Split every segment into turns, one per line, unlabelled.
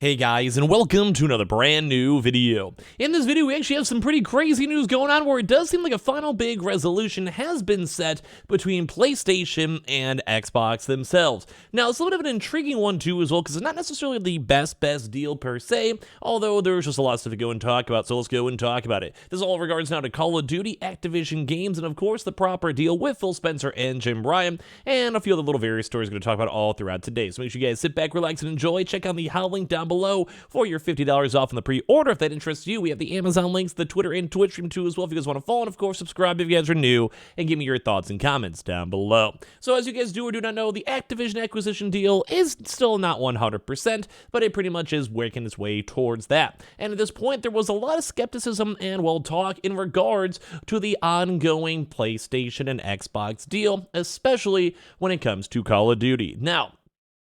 Hey guys, and welcome to another brand new video. In this video, we actually have some pretty crazy news going on where it does seem like a final big resolution has been set between PlayStation and Xbox themselves. Now, it's a little bit of an intriguing one too as well, because it's not necessarily the best deal per se, although there's just a lot of stuff to go and talk about, so let's go and talk about it. This is all in regards now to Call of Duty, Activision Games, and of course the proper deal with Phil Spencer and Jim Ryan, and a few other little various stories we're going to talk about all throughout today. So make sure you guys sit back, relax, and enjoy. Check out the how link down below for your $50 off on the pre-order if that interests you. We have the Amazon links, the Twitter and Twitch stream too as well if you guys want to follow, and of course subscribe if you guys are new, and give me your thoughts and comments down below. So as you guys do or do not know, the Activision acquisition deal is still not 100%, but it pretty much is working its way towards that. And at this point, there was a lot of skepticism and, well, talk in regards to the ongoing PlayStation and Xbox deal, especially when it comes to Call of Duty. Now,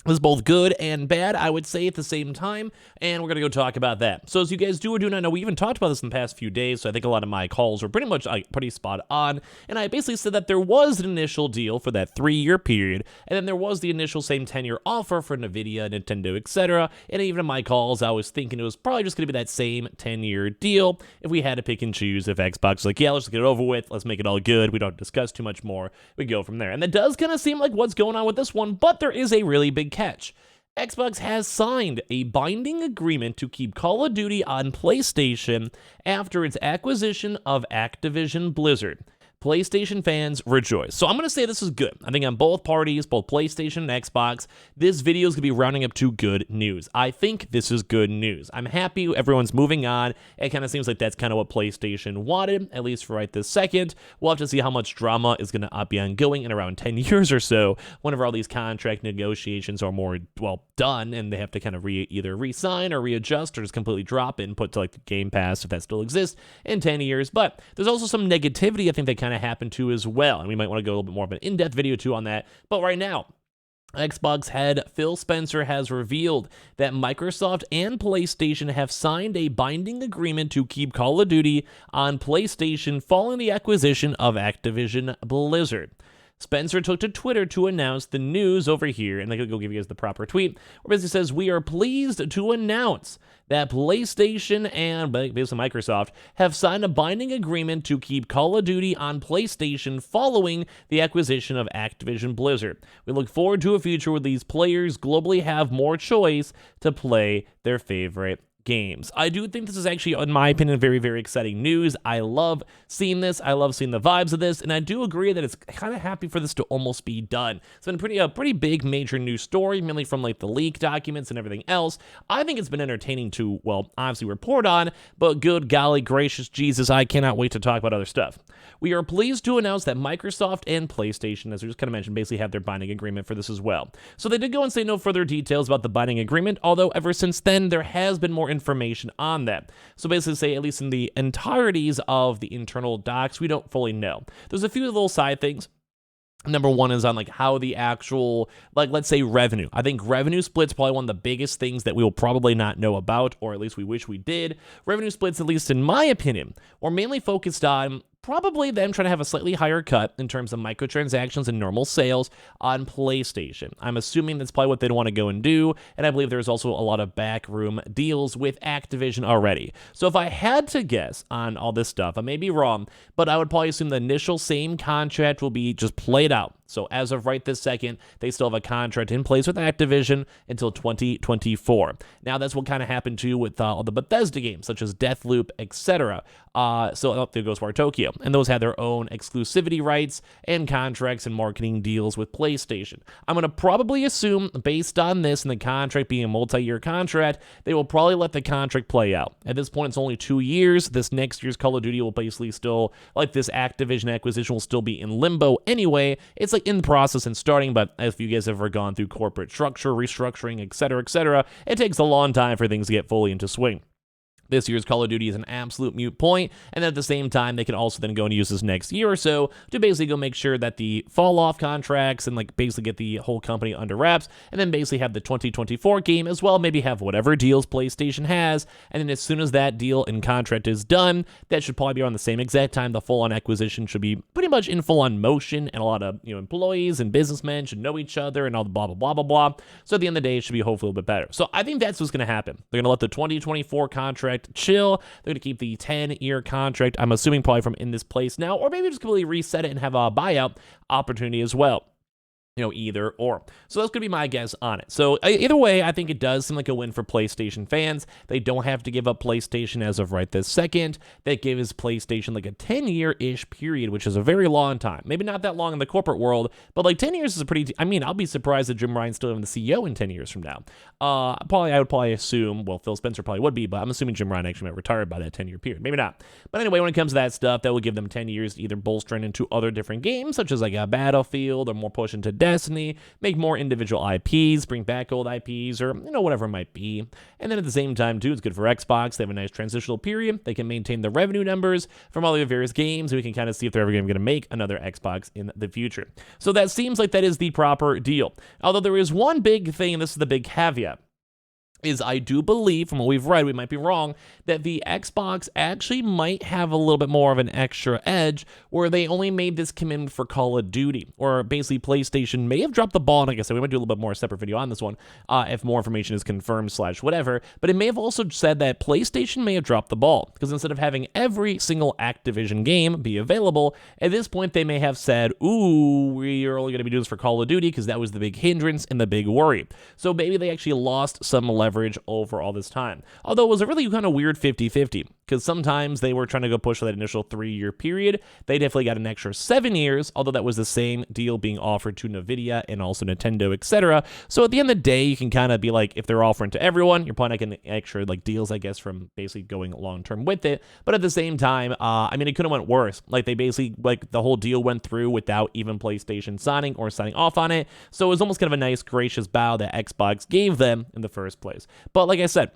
this is both good and bad, I would say, at the same time, and we're going to go talk about that. So as you guys do or do not know, we even talked about this in the past few days, so I think a lot of my calls were pretty much pretty spot on, and I basically said that there was an initial deal for that 3-year period, and then there was the initial same 10-year offer for Nvidia, Nintendo, etc., and even in my calls, I was thinking it was probably just going to be that same 10-year deal if we had to pick and choose. If Xbox was like, yeah, let's get it over with, let's make it all good, we don't discuss too much more, we go from there. And that does kind of seem like what's going on with this one, but there is a really big catch. Xbox has signed a binding agreement to keep Call of Duty on PlayStation after its acquisition of Activision Blizzard. PlayStation fans rejoice. So I'm going to say this is good. I think on both parties, both PlayStation and Xbox, this video is going to be rounding up to good news. I think this is good news. I'm happy everyone's moving on. It kind of seems like that's kind of what PlayStation wanted, at least for right this second. We'll have to see how much drama is going to be ongoing in around 10 years or so, whenever all these contract negotiations are more, well, done, and they have to kind of either re-sign or readjust or just completely drop it and put to like the Game Pass, if that still exists, in 10 years. But there's also some negativity I think that kind of happened too as well, and we might want to go a little bit more of an in-depth video too on that. But right now, Xbox head Phil Spencer has revealed that Microsoft and PlayStation have signed a binding agreement to keep Call of Duty on PlayStation following the acquisition of Activision Blizzard. Spencer took to Twitter to announce the news over here, and I'm going to go give you guys the proper tweet, where basically says, "We are pleased to announce that PlayStation and basically Microsoft have signed a binding agreement to keep Call of Duty on PlayStation following the acquisition of Activision Blizzard. We look forward to a future where these players globally have more choice to play their favorite games." I do think this is actually, in my opinion, very, very exciting news. I love seeing this. I love seeing the vibes of this, and I do agree that it's kind of happy for this to almost be done. It's been a pretty big, major news story, mainly from like the leak documents and everything else. I think it's been entertaining to, well, obviously report on, but good golly gracious Jesus, I cannot wait to talk about other stuff. We are pleased to announce that Microsoft and PlayStation, as we just kind of mentioned, basically have their binding agreement for this as well. So they did go and say no further details about the binding agreement, although ever since then, there has been more information on that. So basically say, at least in the entireties of the internal docs, we don't fully know. There's a few little side things. Number one is on like how the actual, like, let's say revenue. I think revenue splits probably one of the biggest things that we will probably not know about, or at least we wish we did. Revenue splits, at least in my opinion, are mainly focused on probably them trying to have a slightly higher cut in terms of microtransactions and normal sales on PlayStation. I'm assuming that's probably what they'd want to go and do, and I believe there's also a lot of backroom deals with Activision already. So if I had to guess on all this stuff, I may be wrong, but I would probably assume the initial same contract will be just played out. So as of right this second, they still have a contract in place with Activision until 2024. Now that's what kind of happened too with all the Bethesda games, such as Deathloop, etc. So there goes War Tokyo, and those had their own exclusivity rights and contracts and marketing deals with PlayStation. I'm going to probably assume, based on this and the contract being a multi-year contract, they will probably let the contract play out. At this point, it's only 2 years. This next year's Call of Duty will basically still, like this Activision acquisition will still be in limbo anyway. It's like in the process and starting, but if you guys have ever gone through corporate structure, restructuring, etc., it takes a long time for things to get fully into swing. this year's Call of Duty is an absolute moot point, and then at the same time, they can also then go and use this next year or so to basically go make sure that the fall-off contracts and like basically get the whole company under wraps, and then basically have the 2024 game as well, maybe have whatever deals PlayStation has, and then as soon as that deal and contract is done, that should probably be around the same exact time the full-on acquisition should be pretty much in full-on motion, and a lot of employees and businessmen should know each other and all the blah, blah, blah, blah, blah. So at the end of the day, it should be hopefully a little bit better. So I think that's what's going to happen. They're going to let the 2024 contract chill. They're going to keep the 10-year contract, I'm assuming probably from in this place now, or maybe just completely reset it and have a buyout opportunity as well. Either or. So that's going to be my guess on it. So either way, I think it does seem like a win for PlayStation fans. They don't have to give up PlayStation as of right this second. That gives PlayStation like a 10-year-ish period, which is a very long time. Maybe not that long in the corporate world, but like 10 years is a pretty, I'll be surprised if Jim Ryan's still even the CEO in 10 years from now. I would probably assume, well, Phil Spencer probably would be, but I'm assuming Jim Ryan actually might retire by that 10-year period. Maybe not. But anyway, when it comes to that stuff, that will give them 10 years to either bolster into other different games, such as like a Battlefield or more push into Destiny, make more individual IPs, bring back old IPs, or whatever it might be. And then at the same time too, it's good for Xbox. They have a nice transitional period. They can maintain the revenue numbers from all the various games, and we can kind of see if they're ever going to make another Xbox in the future. So that seems like that is the proper deal. Although there is one big thing, and this is the big caveat, is I do believe, from what we've read, we might be wrong, that the Xbox actually might have a little bit more of an extra edge where they only made this commitment for Call of Duty, or basically PlayStation may have dropped the ball, and like I said, we might do a little bit more separate video on this one if more information is confirmed / whatever, but it may have also said that PlayStation may have dropped the ball, because instead of having every single Activision game be available, at this point they may have said, ooh, we are only going to be doing this for Call of Duty, because that was the big hindrance and the big worry. So maybe they actually lost some leverage over all this time. Although it was a really kind of weird 50-50, because sometimes they were trying to go push for that initial 3-year period. They definitely got an extra 7 years, although that was the same deal being offered to Nvidia and also Nintendo, etc. So at the end of the day, you can kind of be like, if they're offering to everyone, you're probably not getting extra like deals, I guess, from basically going long term with it. But at the same time, it could have went worse. Like they basically, like the whole deal went through without even PlayStation signing or signing off on it. So it was almost kind of a nice, gracious bow that Xbox gave them in the first place. But like I said,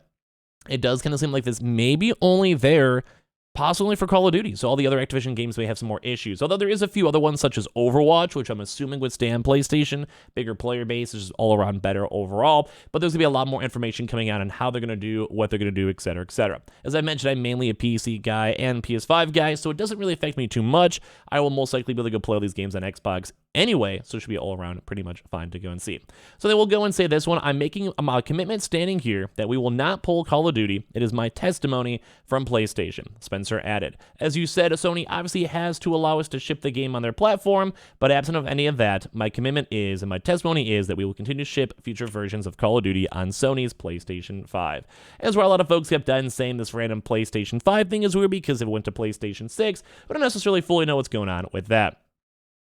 it does kind of seem like this may be only there possibly for Call of Duty, so all the other Activision games may have some more issues. Although there is a few other ones, such as Overwatch, which I'm assuming would stay on PlayStation. Bigger player base is all around better overall, but there's going to be a lot more information coming out on how they're going to do, what they're going to do, etc., etc. As I mentioned, I'm mainly a PC guy and PS5 guy, so it doesn't really affect me too much. I will most likely be able to go play all these games on Xbox anyway, so it should be all around pretty much fine to go and see. So then we'll go and say this one. I'm making a commitment standing here that we will not pull Call of Duty. It is my testimony from PlayStation. Spencer added. As you said, Sony obviously has to allow us to ship the game on their platform, but absent of any of that, my commitment is, and my testimony is, that we will continue to ship future versions of Call of Duty on Sony's PlayStation 5. As where a lot of folks kept on saying this random PlayStation 5 thing is weird because it went to PlayStation 6, but I don't necessarily fully know what's going on with that.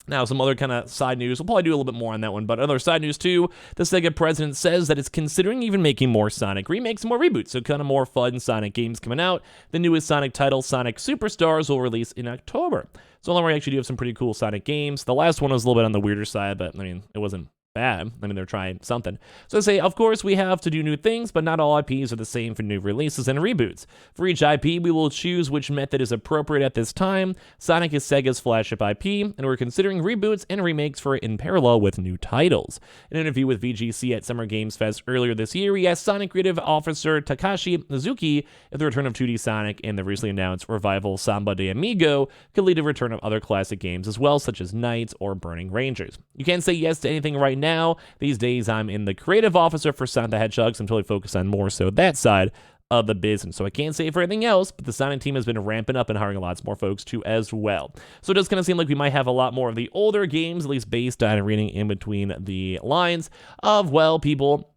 Now, some other kind of side news. We'll probably do a little bit more on that one, but other side news too. The Sega president says that it's considering even making more Sonic remakes and more reboots, so kind of more fun Sonic games coming out. The newest Sonic title, Sonic Superstars, will release in October. So we actually do have some pretty cool Sonic games. The last one was a little bit on the weirder side, but it wasn't bad. They're trying something. So I say, of course, we have to do new things, but not all IPs are the same for new releases and reboots. For each IP, we will choose which method is appropriate at this time. Sonic is Sega's flagship IP, and we're considering reboots and remakes for it in parallel with new titles. In an interview with VGC at Summer Games Fest earlier this year, we asked Sonic creative officer Takashi Mizuki if the return of 2D Sonic and the recently announced revival Samba de Amigo could lead to return of other classic games as well, such as Knights or Burning Rangers. You can't say yes to anything right now. These days, I'm in the creative officer for Sonic the Hedgehog, so I'm totally focused on more so that side of the business. So I can't say for anything else, but the Sonic team has been ramping up and hiring lots more folks too as well. So it does kind of seem like we might have a lot more of the older games, at least based on reading in between the lines of, well, people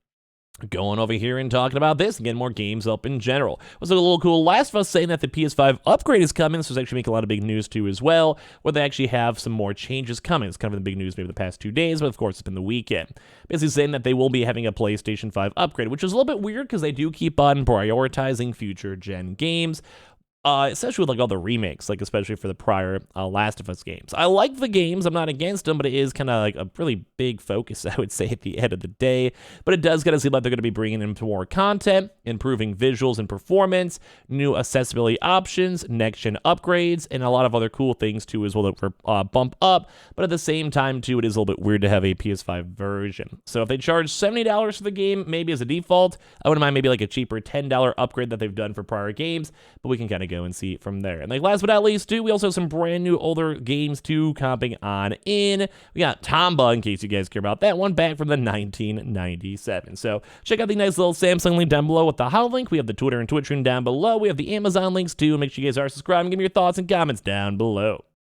going over here and talking about this and getting more games up in general. It was a little cool. Last of Us saying that the PS5 upgrade is coming. This was actually making a lot of big news too as well, where they actually have some more changes coming. It's kind of the big news maybe the past 2 days, but of course it's been the weekend. Basically saying that they will be having a PlayStation 5 upgrade, which is a little bit weird because they do keep on prioritizing future gen games. Especially with like all the remakes, like especially for the prior Last of Us games. I like the games, I'm not against them, but it is kind of like a really big focus, I would say, at the end of the day. But it does kind of seem like they're going to be bringing in more content, improving visuals and performance, new accessibility options, next-gen upgrades, and a lot of other cool things too as well that for bump up. But at the same time too, it is a little bit weird to have a PS5 version. So if they charge $70 for the game, maybe as a default, I wouldn't mind maybe like a cheaper $10 upgrade that they've done for prior games, but we can kind of go and see from there. And like last but not least too, we also have some brand new older games too comping on in. We got Tomba, in case you guys care about that one, back from the 1997. So check out the nice little Samsung link down below with the how link. We have the Twitter and Twitch room down below. We have the Amazon links too. Make sure you guys are subscribed and give me your thoughts and comments down below.